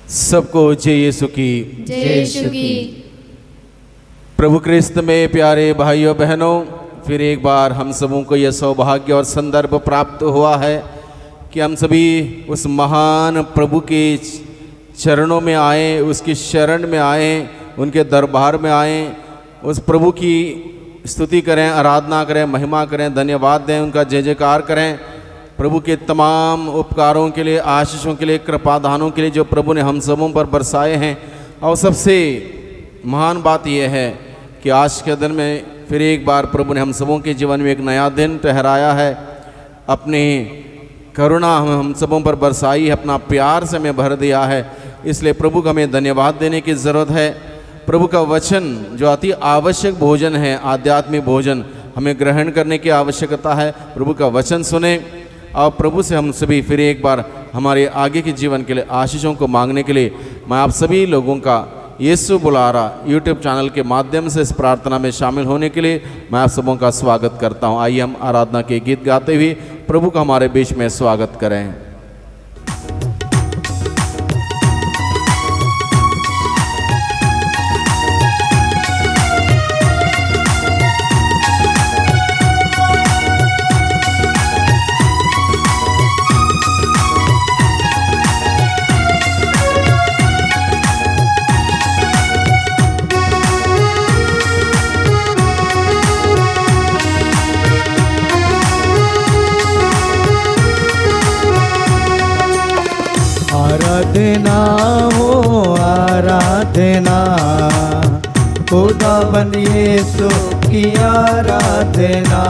सबको जय यीशु की। जय यीशु की। प्रभु क्रिस्त में प्यारे भाइयों बहनों, फिर एक बार हम सबों को यह सौभाग्य और संदर्भ प्राप्त हुआ है कि हम सभी उस महान प्रभु के चरणों में आए, उसकी शरण में आए, उनके दरबार में आए, उस प्रभु की स्तुति करें, आराधना करें, महिमा करें, धन्यवाद दें, उनका जय जयकार करें। प्रभु के तमाम उपकारों के लिए, आशीषों के लिए, कृपादानों के लिए जो प्रभु ने हम सबों पर बरसाए हैं। और सबसे महान बात यह है कि आज के दिन में फिर एक बार प्रभु ने हम सबों के जीवन में एक नया दिन ठहराया है। अपनी करुणा हम सबों पर बरसाई है, अपना प्यार से हमें भर दिया है। इसलिए प्रभु को हमें धन्यवाद देने की ज़रूरत है। प्रभु का वचन जो अति आवश्यक भोजन है, आध्यात्मिक भोजन, हमें ग्रहण करने की आवश्यकता है। प्रभु का वचन सुने और प्रभु से हम सभी फिर एक बार हमारे आगे के जीवन के लिए आशीषों को मांगने के लिए मैं आप सभी लोगों का यीशु बुला रहा यूट्यूब चैनल के माध्यम से इस प्रार्थना में शामिल होने के लिए मैं आप सबों का स्वागत करता हूँ। आइए हम आराधना के गीत गाते हुए प्रभु का हमारे बीच में स्वागत करें। आराधना हो आराधना, खुदावन यीशु की आराधना।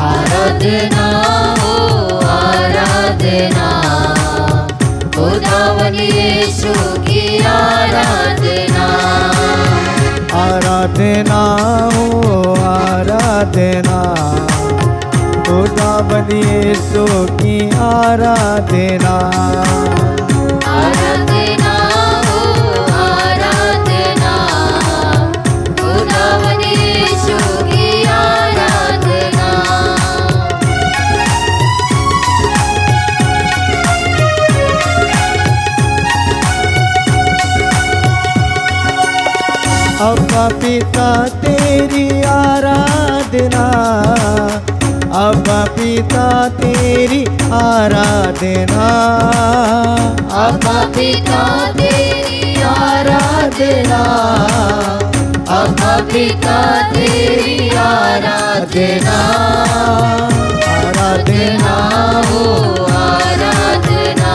आराधना हो आराधना, खुदावन यीशु की आराधना। आराधना हो आराधना, खुदावन यीशु की आराधना। आराधना हो आराधना, खुदावन यीशु की आराधना। अब्बा पिता तेरी आराधना, अब्बा पिता तेरी आराधना। अब्बा पिता तेरी आराधना, अब्बा पिता तेरी आराधना। आराधना हो आराधना,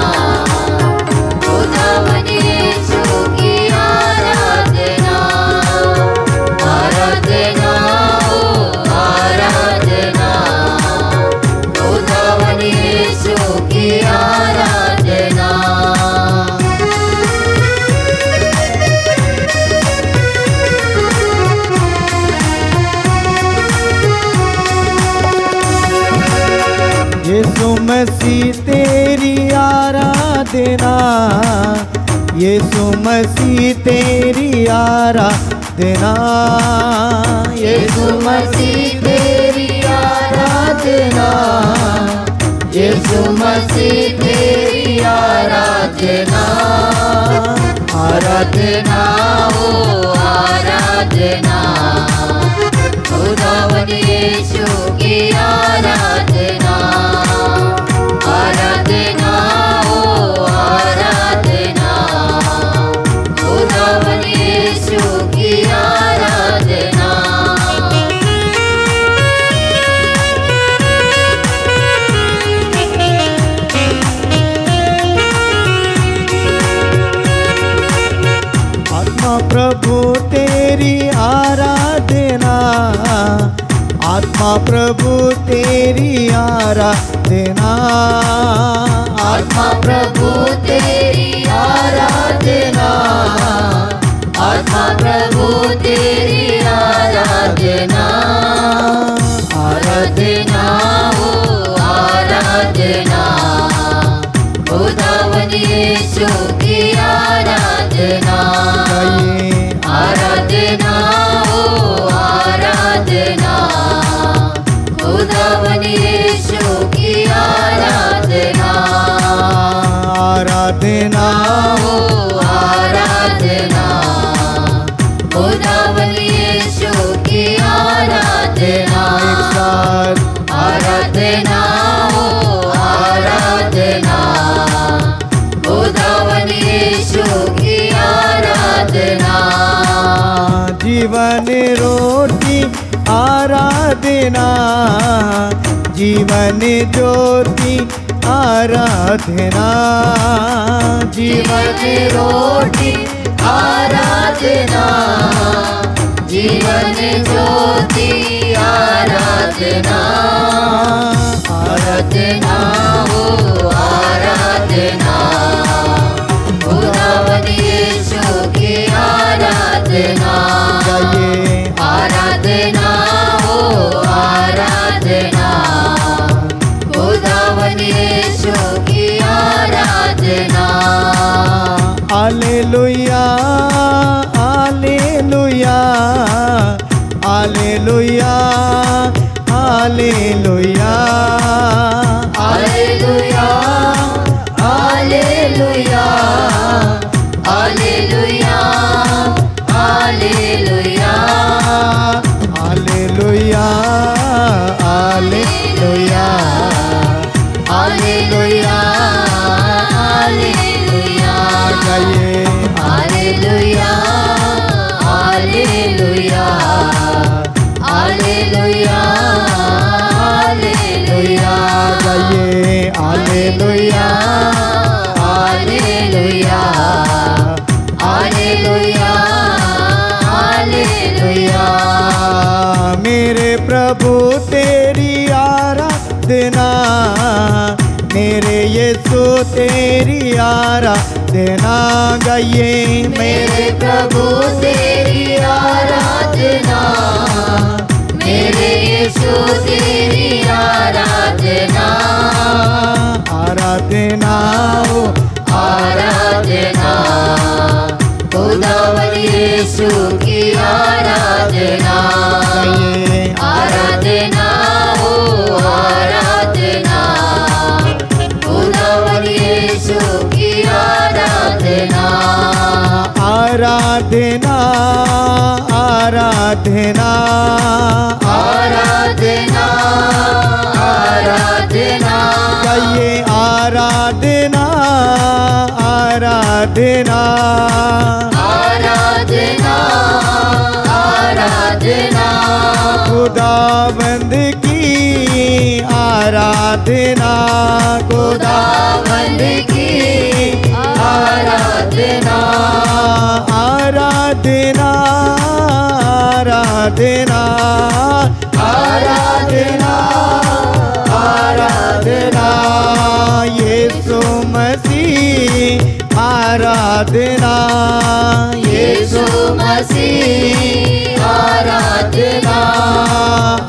खुदावन यीशु की आराधना। आराधना हो आराधना, खुदावन यीशु की आराधना। यीशु मसीह तेरी आराधना, यीशु मसीह तेरी आराधना। यीशु मसीह तेरी आराधना, यीशु मसीह तेरी आराधना। आराधना हो आराधना, खुदावन यीशु की आराधना। आराधना हो आराधना, खुदावन यीशु की आराधना। आत्मा प्रभु तेरी आराधना, आत्मा प्रभु तेरी आराधना। आत्मा प्रभु तेरी आराधना, आत्मा प्रभु तेरी आराधना। आराधना हो आराधना, खुदावन यीशु की आराधना। आराधना हो आराधना, खुदावन यीशु की आराधना। आराधना हो आराधना खुदावन यीशु की आराधना एक साथ आराधना हो आराधना खुदावन यीशु की आराधना जीवन रोटी आराधना जीवन ज्योति आराधना जीवन रोटी आराधना जीवन ज्योति आराधना आराधना हो आराधना खुदावन यीशु की आराधना गाइए आराधना हो आराधना खुदावन यीशु की आराधना hallelujah hallelujah hallelujah hallelujah hallelujah hallelujah hallelujah hallelujah hallelujah hallelujah hallelujah hallelujah गाइए हालेलुया हालेलुया हालेलुया हालेलुया गाइए हालेलुया हालेलुया हालेलुया हालेलुया मेरे प्रभु तेरी आराधना मेरे यीशु तेरी आराधना गाइए मेरे प्रभु तेरी आराधना मेरे यीशु तेरी आराधना आराधना हो आराधना खुदावन यीशु की आराधना गाइए आराधना हो आराधना खुदावन यीशु की आराधना आराधना आराधना आराधना आराधना गाइए आराधना आराधना आराधना आराधना खुदाबंद की आराधना खुदावंद की आराधना आराधना आराधना आराधना आराधना यीशु मसीह आराधना यीशु मसीह आराधना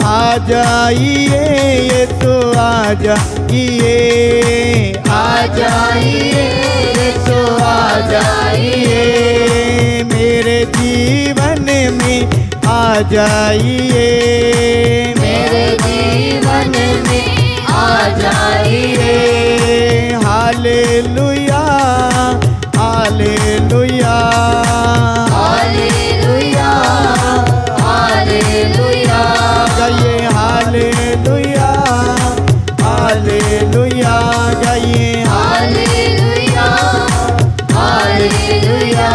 आ जाइए यीशु आ जाइए आ जाइए यीशु आ जाइए मेरे जीवन में आ जाइए मेरे जीवन में आ जाइए हालेलुया हालेलुया हालेलुया हालेलुया गाइए हालेलुया हालेलुया गाइए हालेलुया हालेलुया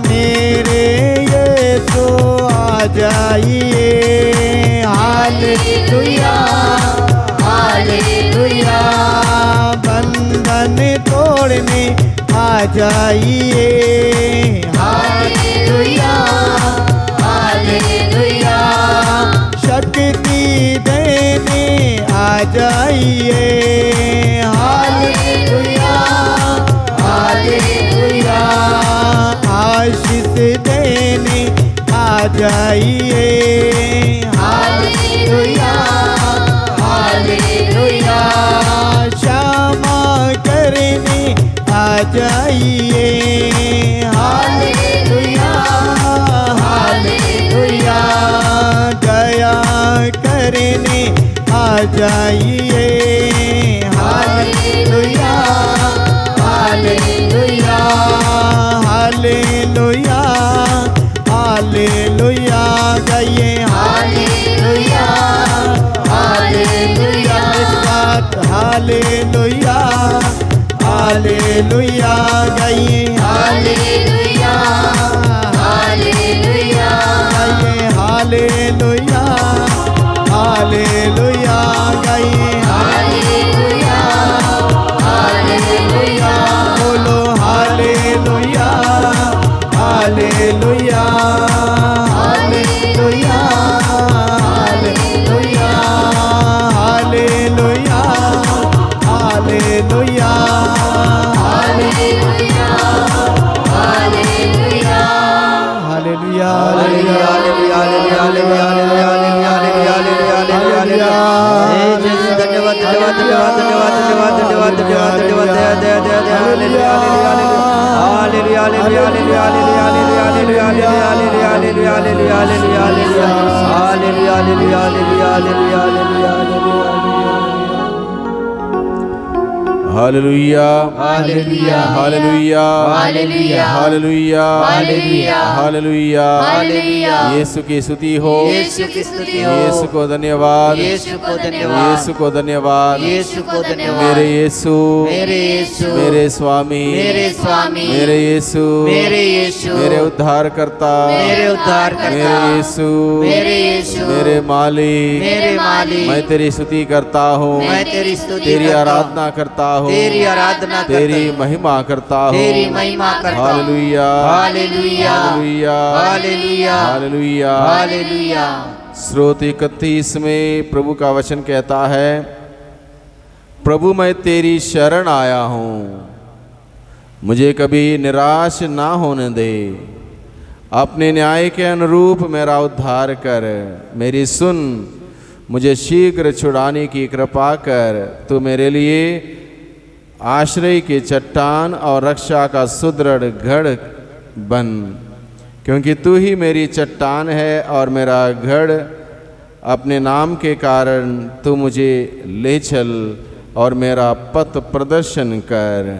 मेरे यीशु आ जाइए हालेलुया हालेलुया बंधन तोड़ने आ जाइए हालेलुया हालेलुया शक्ति देने आ जाइए हालेलुया हालेलुया आशीष देने आ जाइए हालेलुया हालेलुया क्षमा करने आ जाइए हालेलुया हालेलुया दया करने आ जाइए हालेलुया हालेलुया हालेलुया गाइए हालेलुया हालेलुया इस बात हालेलुया हालेलुया गाइए हालेलुया हालेलुया गाइए हालेलुया हालेलुया गाइए हालेलुया हालेलुया बोलो hallelujah hallelujah hallelujah hallelujah hallelujah hallelujah hallelujah hallelujah hallelujah hallelujah hallelujah hallelujah hallelujah hallelujah hallelujah hallelujah hallelujah Yeshu की स्तुति हो यीशु की स्तुति हो यीशु को धन्यवाद यीशु को धन्यवाद यीशु को धन्यवाद यीशु को धन्यवाद मेरे यीशु मेरे यीशु मेरे स्वामी मेरे स्वामी मेरे यीशु मेरे यीशु मेरे उद्धारकर्ता मेरे उद्धारकर्ता मेरे यीशु मेरे यीशु मेरे मालिक मेरे मालिक मैं तेरी स्तुति करता हूँ मैं तेरी स्तुति तेरी करता हूँ, आराधना करता हूँ तेरी आराधना करता तेरी हूँ, महिमा करता हूँ तेरी महिमा करता हूँ। Hallelujah hallelujah hallelujah hallelujah hallelujah hallelujah स्रोत 31 में प्रभु का वचन कहता है, प्रभु मैं तेरी शरण आया हूँ, मुझे कभी निराश ना होने दे, अपने न्याय के अनुरूप मेरा उद्धार कर, मेरी सुन, मुझे शीघ्र छुड़ाने की कृपा कर, तू मेरे लिए आश्रय की चट्टान और रक्षा का सुदृढ़ गढ़ बन, क्योंकि तू ही मेरी चट्टान है और मेरा गढ़, अपने नाम के कारण तू मुझे ले चल और मेरा पथ प्रदर्शन कर।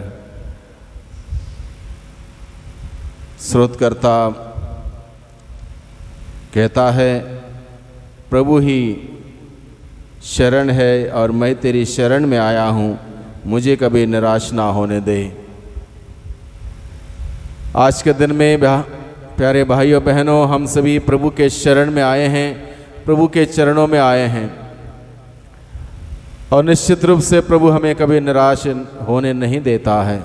स्रोतकर्ता कहता है, प्रभु ही शरण है और मैं तेरी शरण में आया हूँ, मुझे कभी निराश ना होने दे। आज के दिन में प्यारे भाइयों बहनों, हम सभी प्रभु के शरण में आए हैं, प्रभु के चरणों में आए हैं और निश्चित रूप से प्रभु हमें कभी निराश होने नहीं देता है।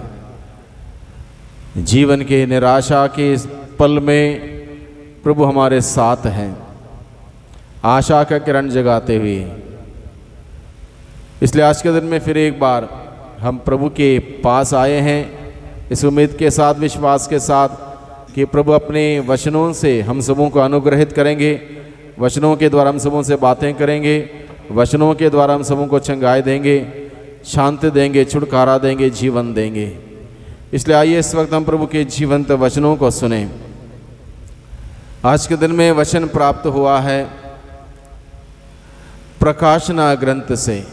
जीवन के निराशा के इस पल में प्रभु हमारे साथ हैं, आशा का किरण जगाते हुए। इसलिए आज के दिन में फिर एक बार हम प्रभु के पास आए हैं, इस उम्मीद के साथ, विश्वास के साथ कि प्रभु अपने वचनों से हम सबों को अनुग्रहित करेंगे, वचनों के द्वारा हम सबों से बातें करेंगे, वचनों के द्वारा हम सबों को चंगाई देंगे, शांति देंगे, छुटकारा देंगे, जीवन देंगे। इसलिए आइए इस वक्त हम प्रभु के जीवंत वचनों को सुने। आज के दिन में वचन प्राप्त हुआ है प्रकाशना ग्रंथ से।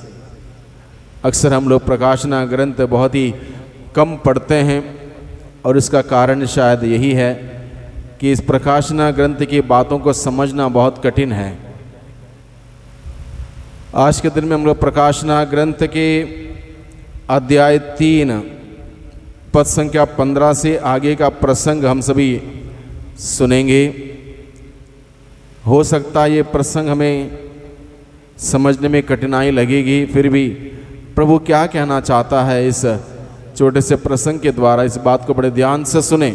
अक्सर हम लोग प्रकाशना ग्रंथ बहुत ही कम पढ़ते हैं और इसका कारण शायद यही है कि इस प्रकाशना ग्रंथ की बातों को समझना बहुत कठिन है। आज के दिन में हम लोग प्रकाशना ग्रंथ के अध्याय 3 पद संख्या 15 से आगे का प्रसंग हम सभी सुनेंगे। हो सकता है ये प्रसंग हमें समझने में कठिनाई लगेगी, फिर भी प्रभु क्या कहना चाहता है इस छोटे से प्रसंग के द्वारा, इस बात को बड़े ध्यान से सुने।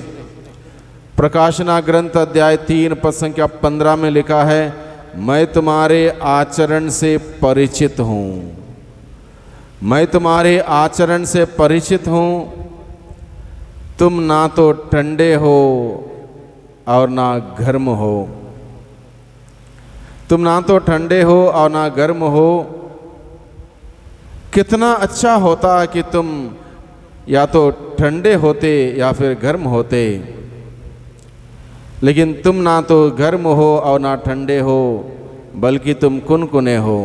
प्रकाशना ग्रंथ अध्याय 3 पद संख्या 15 में लिखा है, मैं तुम्हारे आचरण से परिचित हूँ, मैं तुम्हारे आचरण से परिचित हूँ, तुम ना तो ठंडे हो और ना गर्म हो, तुम ना तो ठंडे हो और ना गर्म हो। कितना अच्छा होता कि तुम या तो ठंडे होते या फिर गर्म होते, लेकिन तुम ना तो गर्म हो और ना ठंडे हो, बल्कि तुम कुनकुने हो।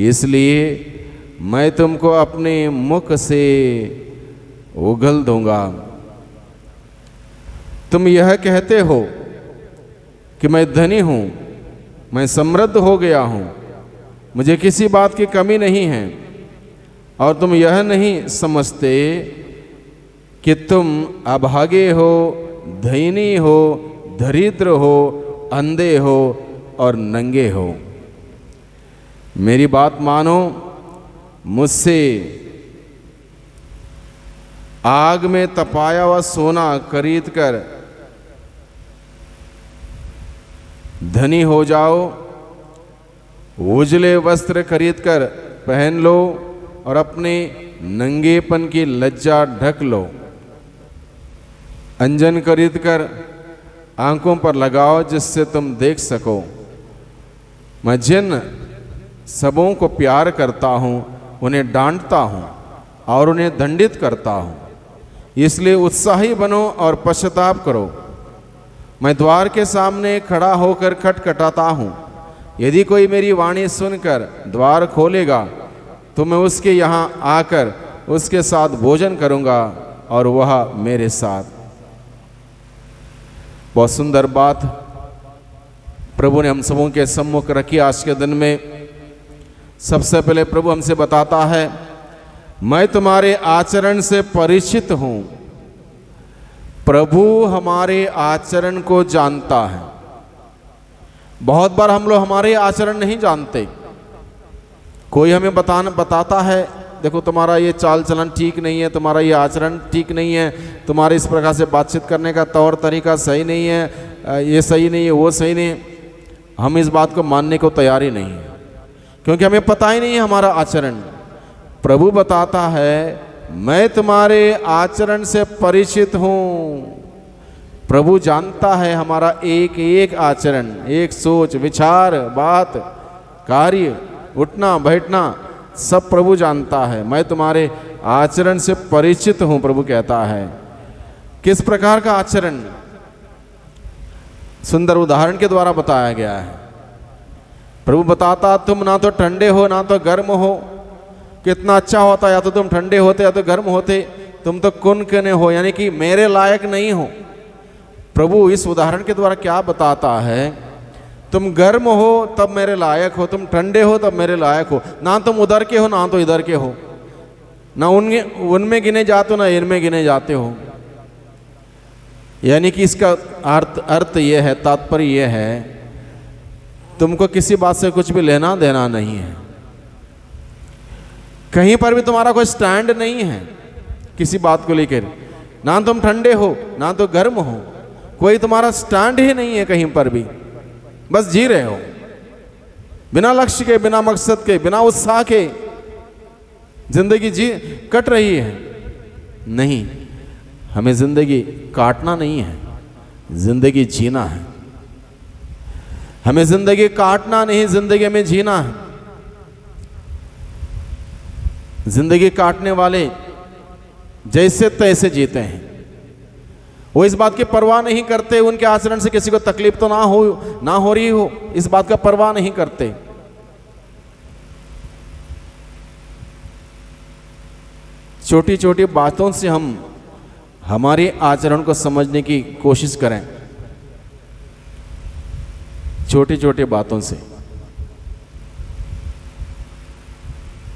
इसलिए मैं तुमको अपने मुख से उगल दूंगा। तुम यह कहते हो कि मैं धनी हूँ, मैं समृद्ध हो गया हूँ, मुझे किसी बात की कमी नहीं है, और तुम यह नहीं समझते कि तुम अभागे हो, दयनीय हो, दरिद्र हो, अंधे हो और नंगे हो। मेरी बात मानो, मुझसे आग में तपाया हुआ सोना खरीद कर धनी हो जाओ, उजले वस्त्र खरीद कर पहन लो और अपने नंगेपन की लज्जा ढक लो। अंजन खरीद कर आंखों पर लगाओ जिससे तुम देख सको। मैं जिन सबों को प्यार करता हूँ उन्हें डांटता हूँ और उन्हें दंडित करता हूँ, इसलिए उत्साही बनो और पश्चाताप करो। मैं द्वार के सामने खड़ा होकर खटखटाता हूँ, यदि कोई मेरी वाणी सुनकर द्वार खोलेगा तो मैं उसके यहाँ आकर उसके साथ भोजन करूँगा और वह मेरे साथ। बहुत सुंदर बात प्रभु ने हम सबों के सम्मुख रखी आज के दिन में। सबसे पहले प्रभु हमसे बताता है, मैं तुम्हारे आचरण से परिचित हूँ। प्रभु हमारे आचरण को जानता है। बहुत बार हम लोग हमारे आचरण नहीं जानते। कोई हमें बताता है, देखो तुम्हारा ये चाल चलन ठीक नहीं है, तुम्हारा ये आचरण ठीक नहीं है, तुम्हारे इस प्रकार से बातचीत करने का तौर तरीका सही नहीं है, ये सही नहीं है, वो सही नहीं है। हम इस बात को मानने को तैयार ही नहीं है, क्योंकि हमें पता ही नहीं है हमारा आचरण। प्रभु बताता है, मैं तुम्हारे आचरण से परिचित हूँ। प्रभु जानता है हमारा एक एक आचरण, एक सोच, विचार, बात, कार्य, उठना बैठना, सब प्रभु जानता है। मैं तुम्हारे आचरण से परिचित हूँ, प्रभु कहता है। किस प्रकार का आचरण? सुंदर उदाहरण के द्वारा बताया गया है। प्रभु बताता, तुम ना तो ठंडे हो ना तो गर्म हो। कितना अच्छा होता, या तो तुम ठंडे होते या तो गर्म होते, तुम तो कुनकुने हो, यानी कि मेरे लायक नहीं हो। प्रभु इस उदाहरण के द्वारा क्या बताता है? तुम गर्म हो तब मेरे लायक हो, तुम ठंडे हो तब मेरे लायक हो। ना तुम उधर के हो ना तो इधर के हो, ना उनमें गिने जाते हो ना इनमें गिने जाते हो। यानी कि इसका अर्थ यह है, तात्पर्य यह है, तुमको किसी बात से कुछ भी लेना देना नहीं है। कहीं पर भी तुम्हारा कोई स्टैंड नहीं है किसी बात को लेकर। ना तुम ठंडे हो ना तो गर्म हो, कोई तुम्हारा स्टैंड ही नहीं है कहीं पर भी। बस जी रहे हो बिना लक्ष्य के, बिना मकसद के, बिना उत्साह के। जिंदगी जी कट रही है। नहीं, हमें जिंदगी काटना नहीं है, जिंदगी जीना है। हमें जिंदगी काटना नहीं, जिंदगी में जीना है। जिंदगी काटने वाले जैसे तैसे जीते हैं। वो इस बात की परवाह नहीं करते उनके आचरण से किसी को तकलीफ तो ना हो रही हो, इस बात का परवाह नहीं करते। छोटी छोटी बातों से हम हमारे आचरण को समझने की कोशिश करें। छोटी छोटी बातों से,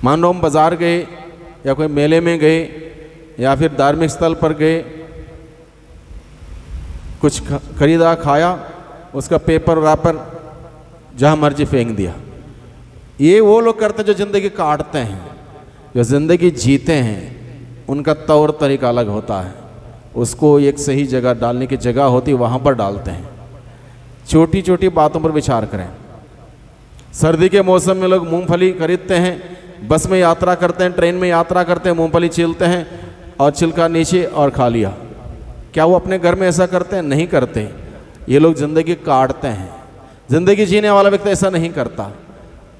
मान लो हम बाजार गए या कोई मेले में गए या फिर धार्मिक स्थल पर गए, कुछ खरीदा, खाया, उसका पेपर रैपर जहाँ मर्जी फेंक दिया। ये वो लोग करते हैं जो ज़िंदगी काटते हैं। जो ज़िंदगी जीते हैं उनका तौर तरीका अलग होता है। उसको एक सही जगह डालने की जगह होती, वहाँ पर डालते हैं। छोटी छोटी बातों पर विचार करें। सर्दी के मौसम में लोग मूंगफली खरीदते हैं, बस में यात्रा करते हैं, ट्रेन में यात्रा करते हैं, मूंगफली छीलते हैं और छिलका नीचे और खा लिया। क्या वो अपने घर में ऐसा करते हैं? नहीं करते। ये लोग ज़िंदगी काटते हैं। ज़िंदगी जीने वाला व्यक्ति ऐसा नहीं करता।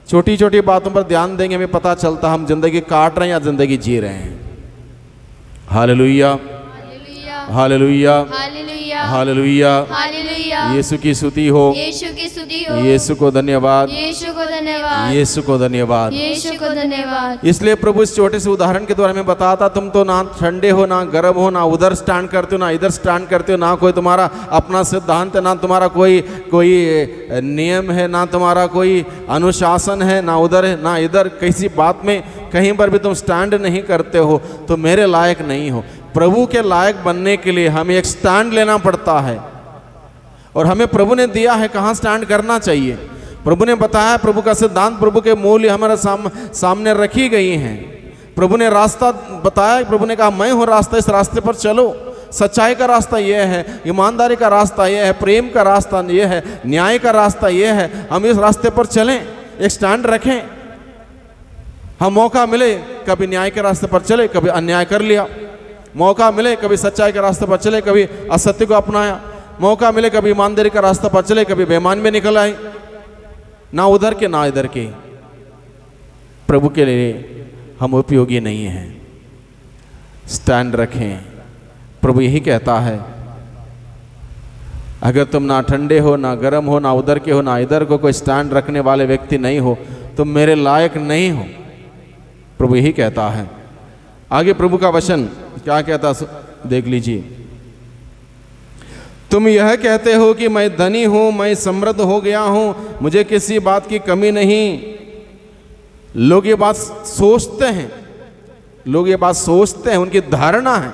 छोटी छोटी बातों पर ध्यान देंगे, हमें पता चलता हम ज़िंदगी काट रहे हैं या ज़िंदगी जी रहे हैं। Hallelujah, hallelujah, hallelujah, hallelujah. Hallelujah. Yeshu की स्तुति हो, यीशु की स्तुति हो, यीशु को धन्यवाद। यीशु को धन्यवाद, यीशु को धन्यवाद। यीशु को धन्यवाद। इसलिए प्रभु इस छोटे से उदाहरण के द्वारा हमें बताता, तुम तो ना ठंडे हो ना गर्म हो, ना उधर स्टैंड करते हो ना इधर स्टैंड करते हो, ना कोई तुम्हारा अपना सिद्धांत है, ना तुम्हारा कोई नियम है, ना तुम्हारा कोई अनुशासन है, ना उधर है ना इधर, किसी बात में कहीं पर भी तुम स्टैंड नहीं करते हो तो मेरे लायक नहीं हो। प्रभु के लायक बनने के लिए हमें एक स्टैंड लेना पड़ता है और हमें प्रभु ने दिया है कहाँ स्टैंड करना चाहिए। प्रभु ने बताया, प्रभु का सिद्धांत, प्रभु के मूल्य हमारे सामने रखी गई हैं। प्रभु ने रास्ता बताया, प्रभु ने कहा मैं हूँ रास्ता, इस रास्ते पर चलो। सच्चाई का रास्ता यह है, ईमानदारी का रास्ता यह है, प्रेम का रास्ता यह है, न्याय का रास्ता यह है। हम इस रास्ते पर चलें, एक स्टैंड रखें। हम मौका मिले कभी न्याय के रास्ते पर चले, कभी अन्याय कर लिया। मौका मिले कभी सच्चाई के रास्ते पर चले, कभी असत्य को अपनाया। मौका मिले कभी ईमानदारी का रास्ता पर चले, कभी बेईमान में निकल आए। ना उधर के ना इधर के। प्रभु के लिए हम उपयोगी नहीं हैं। स्टैंड रखें। प्रभु यही कहता है, अगर तुम ना ठंडे हो ना गर्म हो, ना उधर के हो ना इधर को, कोई स्टैंड रखने वाले व्यक्ति नहीं हो, तुम मेरे लायक नहीं हो। प्रभु यही कहता है। आगे प्रभु का वचन क्या कहता देख लीजिए। तुम यह कहते हो कि मैं धनी हूं, मैं समृद्ध हो गया हूं, मुझे किसी बात की कमी नहीं। लोग ये बात सोचते हैं, लोग ये बात सोचते हैं, उनकी धारणा है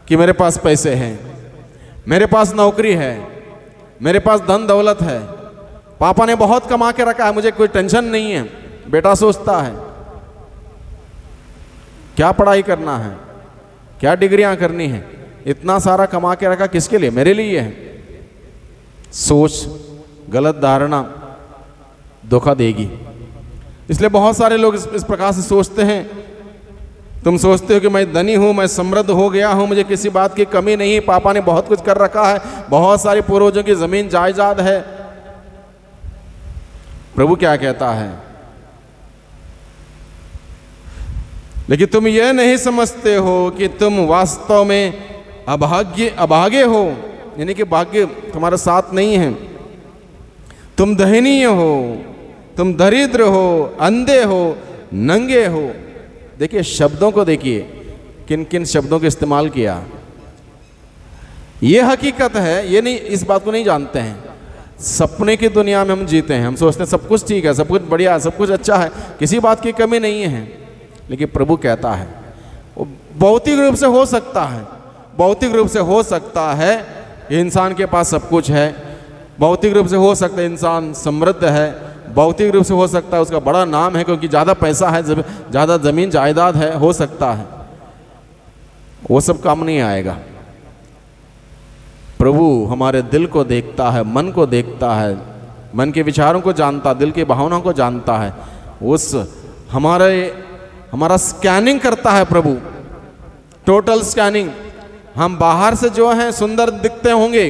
कि मेरे पास पैसे हैं, मेरे पास नौकरी है, मेरे पास धन दौलत है, पापा ने बहुत कमा के रखा है, मुझे कोई टेंशन नहीं है। बेटा सोचता है क्या पढ़ाई करना है, क्या डिग्रियां करनी है, इतना सारा कमा के रखा किसके लिए, मेरे लिए है। सोच, गलत धारणा धोखा देगी। इसलिए बहुत सारे लोग इस प्रकार से सोचते हैं। तुम सोचते हो कि मैं धनी हूं, मैं समृद्ध हो गया हूं, मुझे किसी बात की कमी नहीं, पापा ने बहुत कुछ कर रखा है, बहुत सारे पूर्वजों की जमीन जायदाद है। प्रभु क्या कहता है, लेकिन तुम यह नहीं समझते हो कि तुम वास्तव में अभागे हो, यानी कि भाग्य तुम्हारे साथ नहीं है। तुम दयनीय हो, तुम दरिद्र हो, अंधे हो, नंगे हो। देखिए शब्दों को देखिए, किन किन शब्दों का इस्तेमाल किया। यह हकीकत है, ये नहीं, इस बात को नहीं जानते हैं। सपने की दुनिया में हम जीते हैं, हम सोचते हैं सब कुछ ठीक है, सब कुछ बढ़िया है, सब कुछ अच्छा है, किसी बात की कमी नहीं है। लेकिन प्रभु कहता है वो भौतिक रूप से हो सकता है, भौतिक रूप से हो सकता है इंसान के पास सब कुछ है, भौतिक रूप से हो सकता है इंसान समृद्ध है, भौतिक रूप से हो सकता है उसका बड़ा नाम है क्योंकि ज़्यादा पैसा है, ज़्यादा ज़मीन जायदाद है, हो सकता है। वो सब काम नहीं आएगा। प्रभु हमारे दिल को देखता है, मन को देखता है, मन के विचारों को जानता, दिल की भावनाओं को जानता है। उस हमारा स्कैनिंग करता है प्रभु, टोटल स्कैनिंग। हम बाहर से जो हैं सुंदर दिखते होंगे,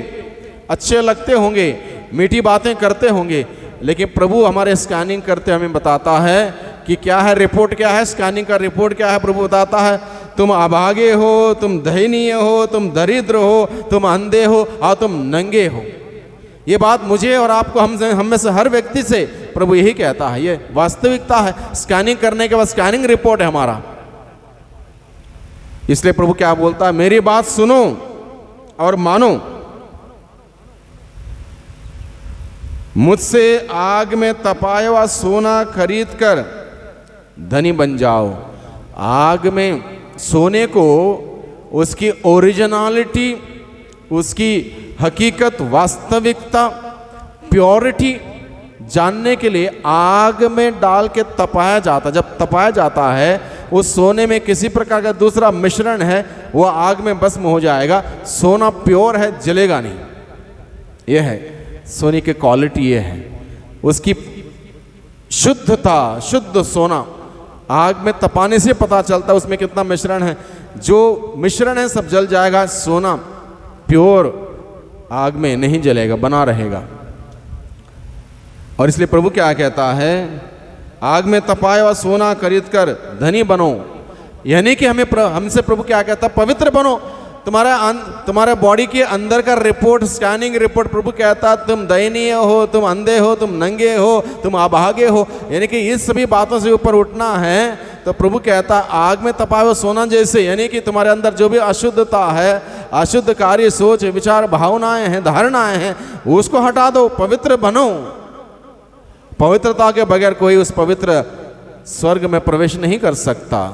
अच्छे लगते होंगे, मीठी बातें करते होंगे, लेकिन प्रभु हमारे स्कैनिंग करते हमें बताता है कि क्या है, रिपोर्ट क्या है, स्कैनिंग का रिपोर्ट क्या है। प्रभु बताता है तुम अभागे हो, तुम दयनीय हो, तुम दरिद्र हो, तुम अंधे हो और तुम नंगे हो। ये बात मुझे और आपको, हम में से हर व्यक्ति से प्रभु यही कहता है। ये वास्तविकता है। स्कैनिंग करने के बाद स्कैनिंग रिपोर्ट है हमारा। इसलिए प्रभु क्या बोलता है, मेरी बात सुनो और मानो, मुझसे आग में तपाया हुआ सोना खरीद कर धनी बन जाओ। आग में सोने को उसकी ओरिजिनलिटी, उसकी हकीकत, वास्तविकता, प्योरिटी जानने के लिए आग में डाल के तपाया जाता। जब तपाया जाता है उस सोने में किसी प्रकार का दूसरा मिश्रण है, वो आग में भस्म हो जाएगा। सोना प्योर है, जलेगा नहीं। यह है सोने की क्वालिटी, ये है उसकी शुद्धता। शुद्ध सोना आग में तपाने से पता चलता है उसमें कितना मिश्रण है। जो मिश्रण है सब जल जाएगा, सोना प्योर आग में नहीं जलेगा, बना रहेगा। और इसलिए प्रभु क्या कहता है, आग में तपाया हुआ सोना खरीद कर धनी बनो। यानी कि हमसे प्रभु क्या कहता है, पवित्र बनो। तुम्हारे बॉडी के अंदर का रिपोर्ट, स्कैनिंग रिपोर्ट, प्रभु कहता तुम दयनीय हो, तुम अंधे हो, तुम नंगे हो, तुम अभागे हो, यानी कि इस सभी बातों से ऊपर उठना है। तो प्रभु कहता आग में तपाए हुए सोना जैसे, यानी कि तुम्हारे अंदर जो भी अशुद्धता है, अशुद्ध कार्य, सोच, विचार, भावनाएं हैं, धारणाएं हैं, उसको हटा दो, पवित्र बनो। पवित्रता के बगैर कोई उस पवित्र स्वर्ग में प्रवेश नहीं कर सकता।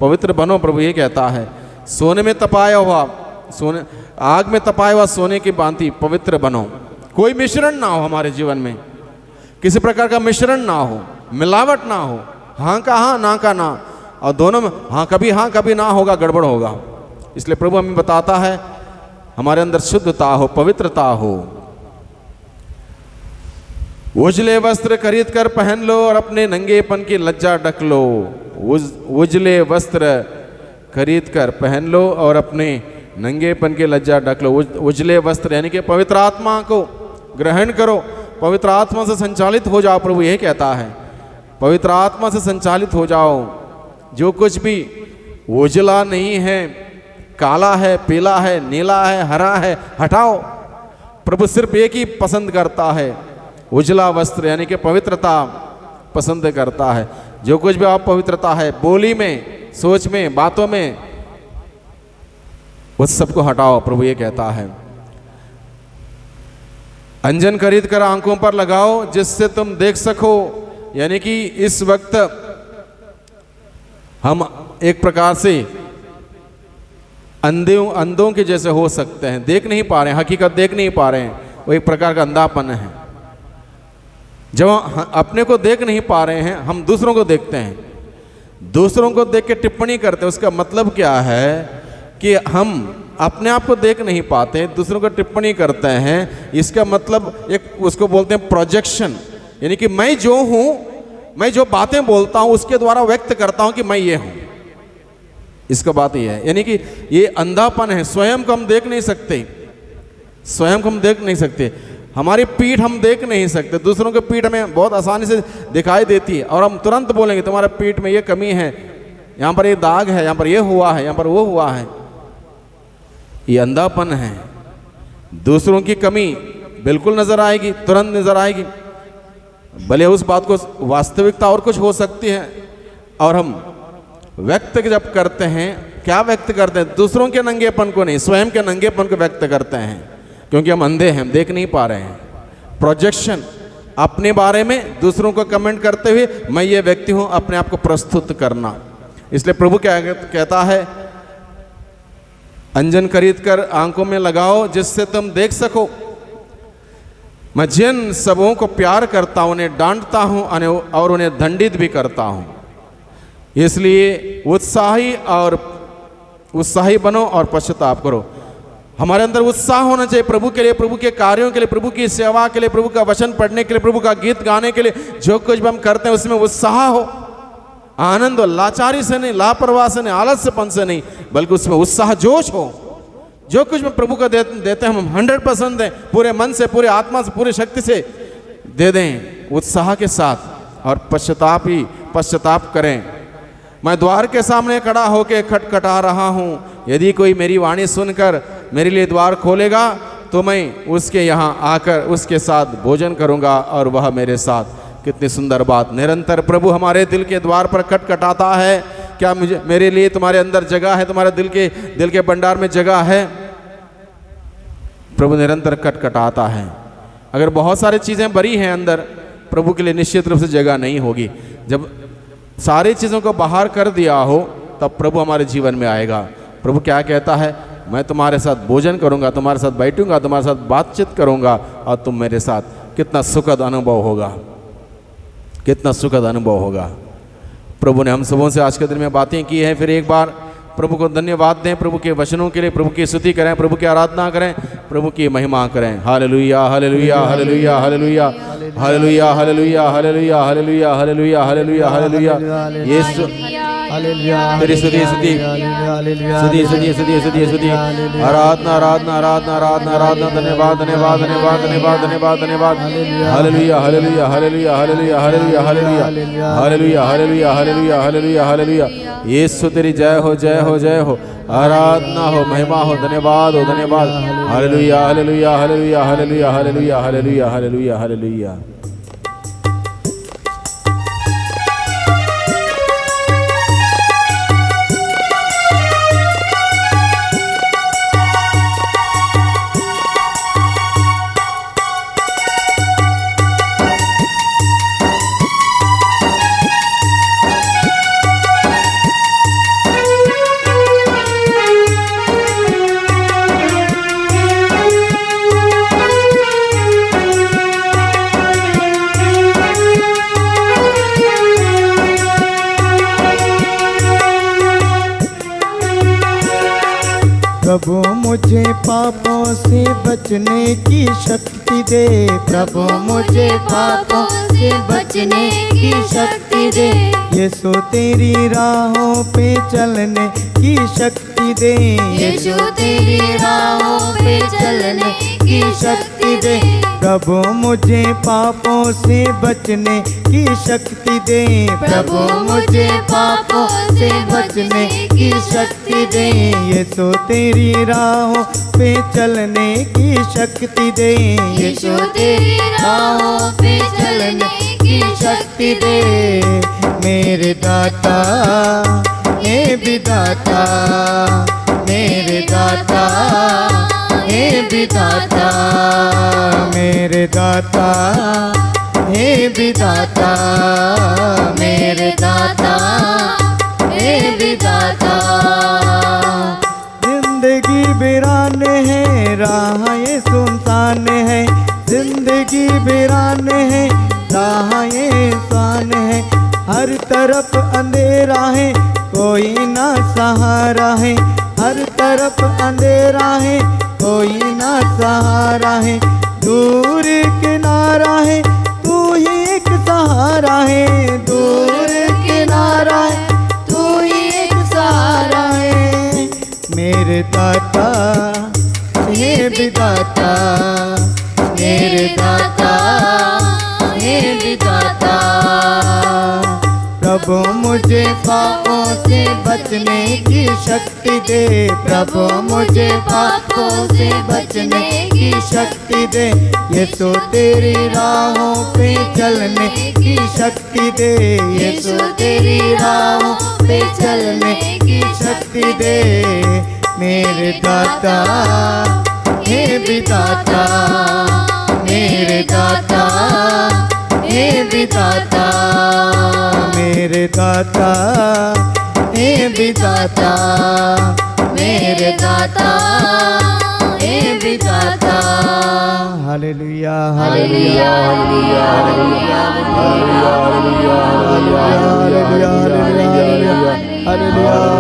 पवित्र बनो, प्रभु ये कहता है। सोने में तपाया हुआ, सोने आग में तपाया हुआ सोने की भांति पवित्र बनो। कोई मिश्रण ना हो हमारे जीवन में, किसी प्रकार का मिश्रण ना हो, मिलावट ना हो, हाँ का हाँ, ना का ना, और दोनों में हाँ कभी ना होगा, गड़बड़ होगा। इसलिए प्रभु हमें बताता है हमारे अंदर शुद्धता हो, पवित्रता हो। उजले वस्त्र खरीद कर पहन लो और अपने नंगेपन की लज्जा ढक लो। उजले वस्त्र खरीद कर पहन लो और अपने नंगेपन की लज्जा ढक लो। उजले वस्त्र यानी कि पवित्र आत्मा को ग्रहण करो, पवित्र आत्मा से संचालित हो जाओ। प्रभु यह कहता है पवित्र आत्मा से संचालित हो जाओ। जो कुछ भी उजला नहीं है, काला है, पीला है, नीला है, हरा है, हटाओ। प्रभु सिर्फ एक ही पसंद करता है, उजला वस्त्र यानी कि पवित्रता पसंद करता है। जो कुछ भी आप पवित्रता है, बोली में, सोच में, बातों में, उस सबको हटाओ। प्रभु ये कहता है अंजन खरीद कर आंखों पर लगाओ जिससे तुम देख सको। यानी कि इस वक्त हम एक प्रकार से अंधों के जैसे हो सकते हैं, देख नहीं पा रहे हैं, हकीकत देख नहीं पा रहे हैं, वो एक प्रकार का अंधापन है। जब हम अपने को देख नहीं पा रहे हैं, हम दूसरों को देखते हैं, दूसरों को देख के टिप्पणी करते हैं। उसका मतलब क्या है कि हम अपने आप को देख नहीं पाते, दूसरों को टिप्पणी करते हैं। इसका मतलब एक उसको बोलते हैं प्रोजेक्शन, यानी कि मैं जो हूं, मैं जो बातें बोलता हूं उसके द्वारा व्यक्त करता हूं कि मैं ये हूं। इसका बात ये है, यानी कि ये अंधापन है। स्वयं को हम देख नहीं सकते, स्वयं को हम देख नहीं सकते, हमारी पीठ हम देख नहीं सकते। दूसरों की पीठ हमें बहुत आसानी से दिखाई देती है और हम तुरंत बोलेंगे तुम्हारे पीठ में ये कमी है, यहाँ पर ये दाग है, यहाँ पर ये हुआ है, यहाँ पर वो हुआ है। ये अंधापन है। दूसरों की कमी बिल्कुल नजर आएगी, तुरंत नजर आएगी, भले उस बात को वास्तविकता और कुछ हो सकती है। और हम व्यक्त जब करते हैं, क्या व्यक्त करते हैं? दूसरों के नंगेपन को नहीं, स्वयं के नंगेपन को व्यक्त करते हैं, क्योंकि हम अंधे हैं, देख नहीं पा रहे हैं। प्रोजेक्शन, अपने बारे में दूसरों को कमेंट करते हुए मैं ये व्यक्ति हूं, अपने आप को प्रस्तुत करना। इसलिए प्रभु क्या कहता है, अंजन खरीद कर आंखों में लगाओ जिससे तुम देख सको। मैं जिन सबों को प्यार करता हूं उन्हें डांटता हूं और उन्हें दंडित भी करता हूं। इसलिए उत्साही बनो और पश्चाताप करो। हमारे अंदर उत्साह होना चाहिए प्रभु के लिए, प्रभु के कार्यों के लिए, प्रभु की सेवा के लिए, प्रभु का वचन पढ़ने के लिए, प्रभु का गीत गाने के लिए। जो कुछ भी हम करते हैं उसमें उत्साह हो, आनंद हो, लाचारी से नहीं, लापरवाह से नहीं, आलस्यपन से नहीं, बल्कि उसमें उत्साह, जोश हो। जो कुछ में प्रभु को देते हैं हम 100% दें, पूरे मन से, पूरे आत्मा से, पूरी शक्ति से दे दें, उत्साह के साथ। और पश्चाताप करें। मैं द्वार के सामने खड़ा होकर खटखटा रहा हूँ, यदि कोई मेरी वाणी सुनकर मेरे लिए द्वार खोलेगा तो मैं उसके यहाँ आकर उसके साथ भोजन करूँगा और वह मेरे साथ। कितनी सुंदर बात। निरंतर प्रभु हमारे दिल के द्वार पर खटखटाता है। क्या मेरे लिए तुम्हारे अंदर जगह है? तुम्हारे दिल के भंडार में जगह है? प्रभु निरंतर खटखटाता है। अगर बहुत सारी चीज़ें भरी हैं अंदर, प्रभु के लिए निश्चित रूप से जगह नहीं होगी। जब सारी चीज़ों को बाहर कर दिया हो तब प्रभु हमारे जीवन में आएगा। प्रभु क्या कहता है, मैं तुम्हारे साथ भोजन करूंगा, तुम्हारे साथ बैठूंगा, तुम्हारे साथ बातचीत करूंगा और तुम मेरे साथ। कितना सुखद अनुभव होगा, कितना सुखद अनुभव होगा। प्रभु ने हम सबों से आज के दिन में बातें की हैं। फिर एक बार प्रभु को धन्यवाद दें, प्रभु के वचनों के लिए, प्रभु की स्तुति करें, प्रभु की आराधना करें, प्रभु की महिमा करें। Hallelujah, hallelujah, hallelujah, hallelujah, hallelujah, hallelujah, hallelujah, hallelujah, hallelujah, hallelujah, hallelujah. Yeshu तेरी स्तुति, स्तुति, स्तुति, स्तुति, स्तुति, स्तुति, स्तुति, आराधना, आराधना, आराधना, आराधना, आराधना। धन्यवाद, धन्यवाद, धन्यवाद, धन्यवाद, धन्यवाद, धन्यवाद। Hallelujah, hallelujah, hallelujah, hallelujah, hallelujah, hallelujah, hallelujah, hallelujah, hallelujah, hallelujah, hallelujah. Yeshu तेरी जय हो, जय हो, जय हो। आराधना हो, महिमा हो, धन्यवाद हो, धन्यवाद। Hallelujah hallelujah hallelujah hallelujah hallelujah hallelujah hallelujah hallelujah. प्रभु मुझे पापों से बचने की शक्ति दे, प्रभु मुझे पापों से बचने की शक्ति दे। यीशु तेरी राहों पे चलने की शक्ति दे, यीशु तेरी राहों पे चलने की शक्ति दे। प्रभु मुझे पापों से बचने की शक्ति दे, प्रभु मुझे पापों से बचने की शक्ति दे। यीशु तेरी राहों पे चलने की शक्ति दे, यीशु तेरी राहों पे चलने की शक्ति दे। मेरे दाता हे विधाता, मेरे दाता हे विधाता, मेरे दाता हे विधाता, मेरे दाता हे विधाता। जिंदगी वीरान है, राह ये सुनसान है, जिंदगी वीरान है, राह ये सुनसान है। हर तरफ अंधेरा है, कोई ना सहारा है, हर तरफ अंधेरा है, कोई ना सहारा है। दूर किनारा है, तू ही एक सहारा है, दूर किनारा है, तू ही एक सहारा है। मेरे दाता हे विधाता, मेरे दाता हे विधाता। प्रभु मुझे पापों से बचने की शक्ति दे, प्रभु मुझे पापों से बचने की शक्ति दे। यीशु तेरी राहों पे चलने की शक्ति दे, यीशु तेरी राहों पे चलने की शक्ति दे। मेरे दाता हे विधाता, मेरे दाता हे विधाता, मेरे दाता हे विधाता, मेरे दाता हे विधाता। Hallelujah hallelujah hallelujah hallelujah hallelujah hallelujah hallelujah hallelujah hallelujah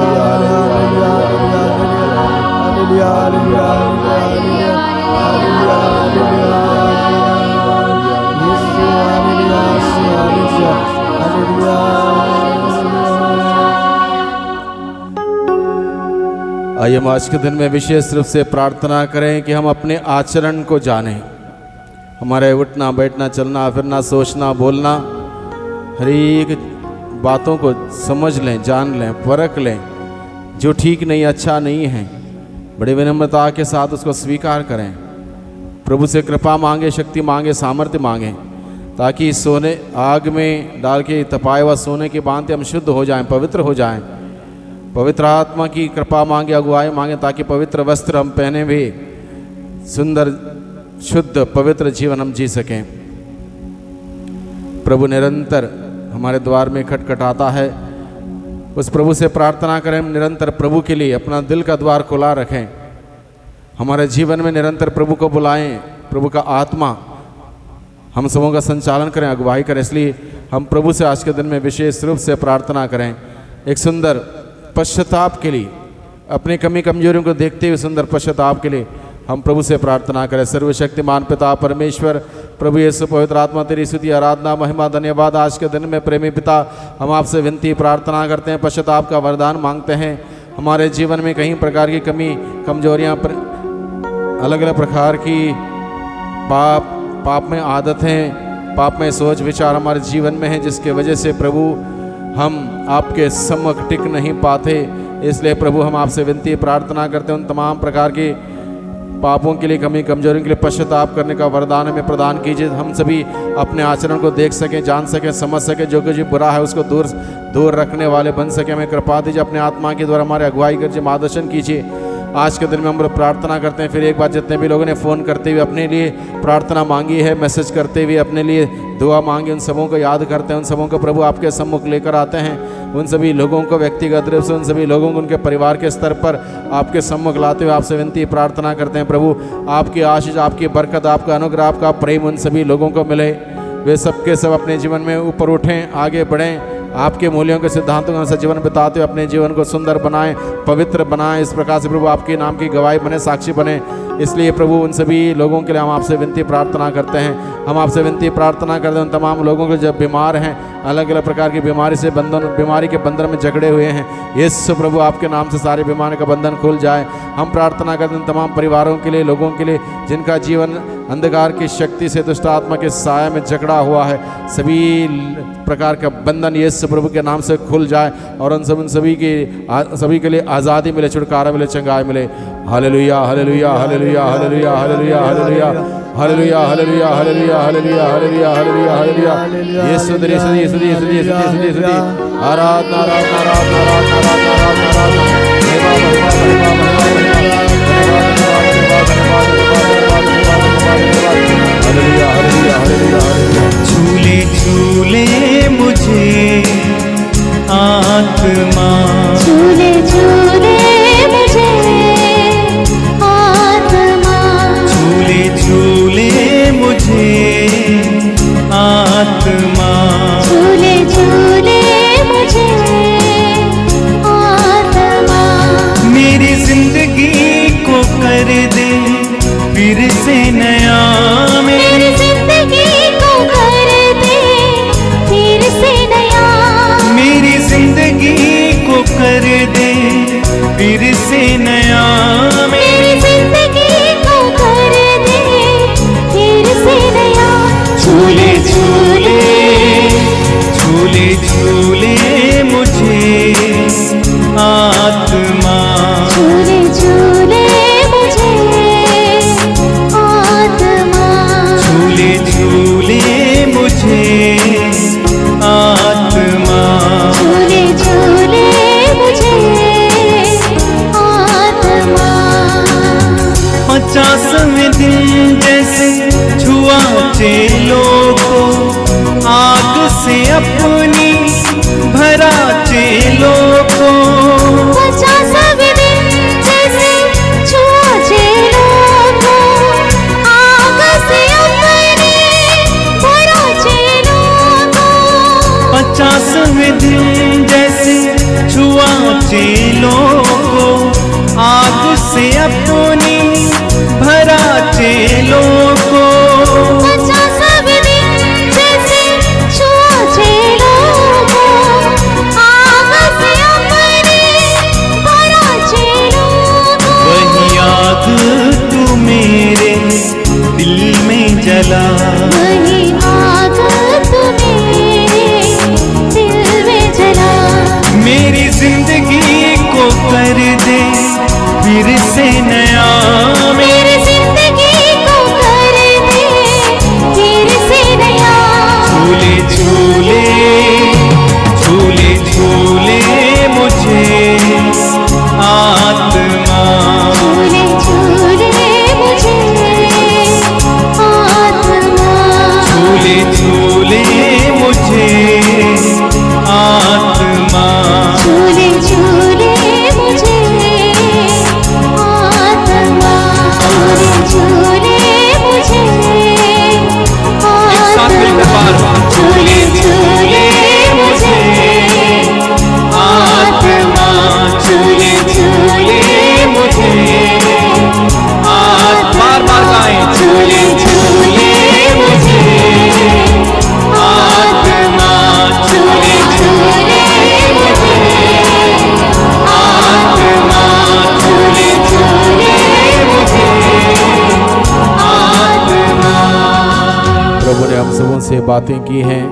आइए हम आज के दिन में विशेष रूप से प्रार्थना करें कि हम अपने आचरण को जानें। हमारे उठना बैठना चलना फिरना सोचना बोलना हर एक बातों को समझ लें, जान लें, परख लें। जो ठीक नहीं अच्छा नहीं है बड़ी विनम्रता के साथ उसको स्वीकार करें। प्रभु से कृपा मांगे, शक्ति मांगे, सामर्थ्य मांगे, ताकि सोने आग में डाल के तपाए हुआ सोने की भांति हम शुद्ध हो जाएं, पवित्र हो जाएं। पवित्र आत्मा की कृपा मांगे, अगुवाई मांगे, ताकि पवित्र वस्त्र हम पहने भी सुंदर शुद्ध पवित्र जीवन हम जी सकें। प्रभु निरंतर हमारे द्वार में खटखटाता है। उस प्रभु से प्रार्थना करें, हम निरंतर प्रभु के लिए अपना दिल का द्वार खुला रखें। हमारे जीवन में निरंतर प्रभु को बुलाएं। प्रभु का आत्मा हम सबों का संचालन करें, अगुवाई करें। इसलिए हम प्रभु से आज के दिन में विशेष रूप से प्रार्थना करें, एक सुंदर पश्चाताप के लिए, अपनी कमी कमजोरियों को देखते हुए सुंदर पश्चाताप के लिए हम प्रभु से प्रार्थना करें। सर्वशक्तिमान पिता परमेश्वर, प्रभु यीशु पवित्र आत्मा, तेरी स्तुति आराधना महिमा धन्यवाद। आज के दिन में प्रेमी पिता हम आपसे विनती प्रार्थना करते हैं, पश्चाताप का वरदान मांगते हैं। हमारे जीवन में कहीं प्रकार की कमी कमजोरियाँ, अलग अलग प्रकार की पाप में आदतें, पाप में सोच विचार हमारे जीवन में है, जिसके वजह से प्रभु हम आपके सम्मुख टिक नहीं पाते। इसलिए प्रभु हम आपसे विनती प्रार्थना करते हैं, उन तमाम प्रकार की पापों के लिए, कमी कमजोरियों के लिए पश्चाताप करने का वरदान हमें प्रदान कीजिए। हम सभी अपने आचरण को देख सकें, जान सकें, समझ सकें, जो कुछ बुरा है उसको दूर रखने वाले बन सके। हमें कृपा दीजिए, अपने आत्मा के द्वारा हमारे अगुवाई कीजिए, मार्गदर्शन कीजिए। आज के दिन में हम लोग प्रार्थना करते हैं, फिर एक बार जितने भी लोगों ने फ़ोन करते हुए अपने लिए प्रार्थना मांगी है, मैसेज करते हुए अपने लिए दुआ मांगी, उन सबों को याद करते हैं। उन सबों को प्रभु आपके सम्मुख लेकर आते हैं। उन सभी लोगों को व्यक्तिगत रूप से, उन सभी लोगों को उनके परिवार के स्तर पर आपके सम्मुख लाते हुए आपसे विनती प्रार्थना करते हैं। प्रभु आपकी आशीष, आपकी बरकत, आपका अनुग्रह, आपका प्रेम उन सभी लोगों को मिले। वे सबके सब अपने जीवन में ऊपर उठें, आगे बढ़ें, आपके मूल्यों के सिद्धांतों के अनुसार जीवन बिताते हुए अपने जीवन को सुंदर बनाएं, पवित्र बनाएं। इस प्रकार से प्रभु आपके नाम की गवाही बने, साक्षी बने। इसलिए प्रभु उन सभी लोगों के लिए हम आपसे विनती प्रार्थना करते हैं। हम आपसे विनती प्रार्थना करते हैं उन तमाम लोगों को जो बीमार हैं, अलग अलग प्रकार की बीमारी के बंधन में जकड़े हुए हैं। यीशु प्रभु आपके नाम से सारे बीमारी का बंधन खुल जाए। हम प्रार्थना करते हैं उन तमाम परिवारों के लिए, लोगों के लिए जिनका जीवन अंधकार की शक्ति से, दुष्ट आत्मा के साया में जकड़ा हुआ है। सभी प्रकार का बंधन यीशु प्रभु के नाम से खुल जाए और उन सभी के लिए आज़ादी मिले, छुटकारा मिले, चंगाई मिले। Hallelujah, hallelujah, hallelujah, hallelujah, hallelujah, hallelujah, hallelujah, hallelujah, hallelujah, hallelujah, hallelujah, hallelujah, hallelujah. Yeshu स्तुति, स्तुति, स्तुति, स्तुति, स्तुति, स्तुति। आराधना, आराधना, आराधना, आराधना, आराधना, हालेलुया, हालेलुया, हालेलुया, हालेलुया। झूले झूले मुझे आत्मा, झूले झूले मुझे आत्मा, झूले झूले मुझे आत्मा, झूले झूले मुझे आत्मा। मेरी जिंदगी को कर दे फिर से नया, मेरी जिंदगी को कर दे फिर से नया, मेरी जिंदगी को कर दे फिर से नया, मेरी जिंदगी को कर दे फिर से नया। झूले झूले, झूले झूले मुझे आत्मा, झूले झूले मुझे आत्मा, झूले झूले मुझे आत्मा, झूले झूले मुझे आत्मा। 50वें दिन जैसे छुआ चेलों को, आग से अपनी भरा चेलों को, 50वें दिन जैसे छुआ चेलों को, आग से अपने भरा चेलों को, 50वें दिन जैसे छुआ चेलों को, आग से अपनी भरा चेलों को, 50वें दिन जैसे छुआ चेलों को, आग से अपने भरा चेलों को। वही आग तू मेरे दिल में जला, वही आग तू मेरे दिल में जला, मेरी जिंदगी को कर दे फिर से नया, मेरी जिंदगी को कर दे फिर से नया। झूले झूले, झूले झूले मुझे आत्मा, झूले झूले मुझे आत्मा, झूले झूले मुझे आत्मा, झूले झूले मुझे आत्मा, झूले झूले मुझे आत्मा, झूले झूले मुझे आत्मा, झूले झूले मुझे आत्मा, बार बार गाएं, झूले झूले मुझे आत्मा, झूले झूले मुझे आत्मा, झूले झूले मुझे आत्मा। प्रभु ने हम सबों से बातें की हैं,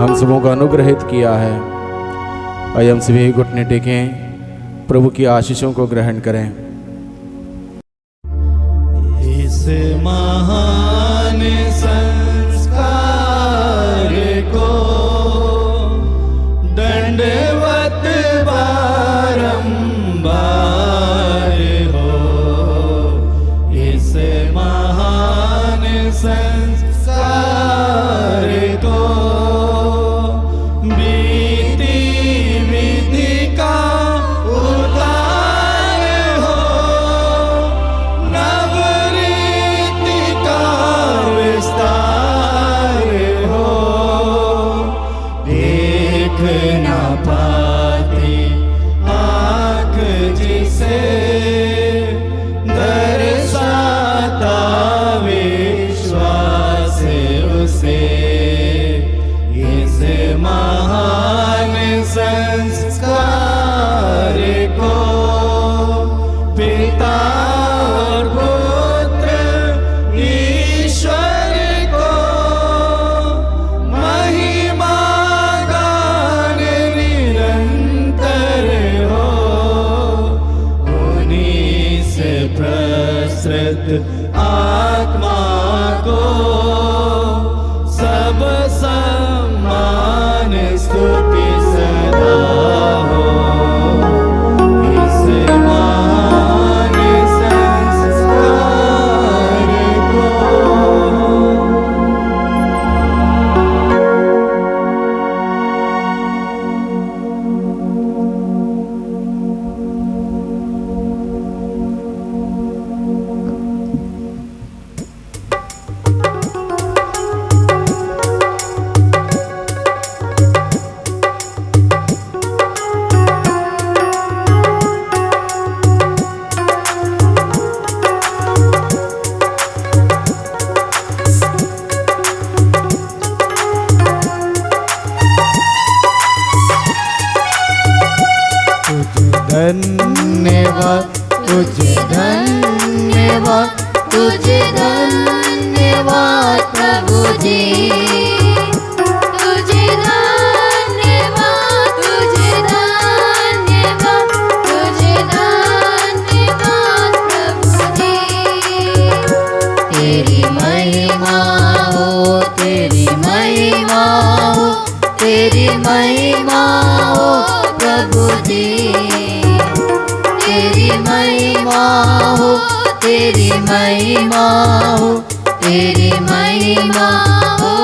हम सबों को अनुग्रहित किया है। आइए हम सभी घुटने टेकें, प्रभु की आशीषों को ग्रहण करें। इस महान संस्कार को दंडवत बारंबार हो, इस महान संस्कार को बीती विधि का उतार हो, नवरीति का विस्तार हो, देख ना पाती आँख जिसे दर्शाता विश्वास उसे, इस महान संस्कार को पिता और पुत्र ईश्वर को महिमा गान निरंतर हो, उन्हीं से प्रसृत आत्मा को सब सम्मान स्तुति सदा हो, इस महान संस्कार को। धन्यवाद तुझे, धन्यवाद तुझे, धन्यवाद प्रभु जी, तुझे धन्यवाद, तुझे धन्यवाद, तुझे धन्यवाद प्रभु जी। तेरी महिमा हो, तेरी महिमा हो, तेरी महिमा हो प्रभु जी, तेरी महिमा हो, तेरी महिमा हो, तेरी महिमा हो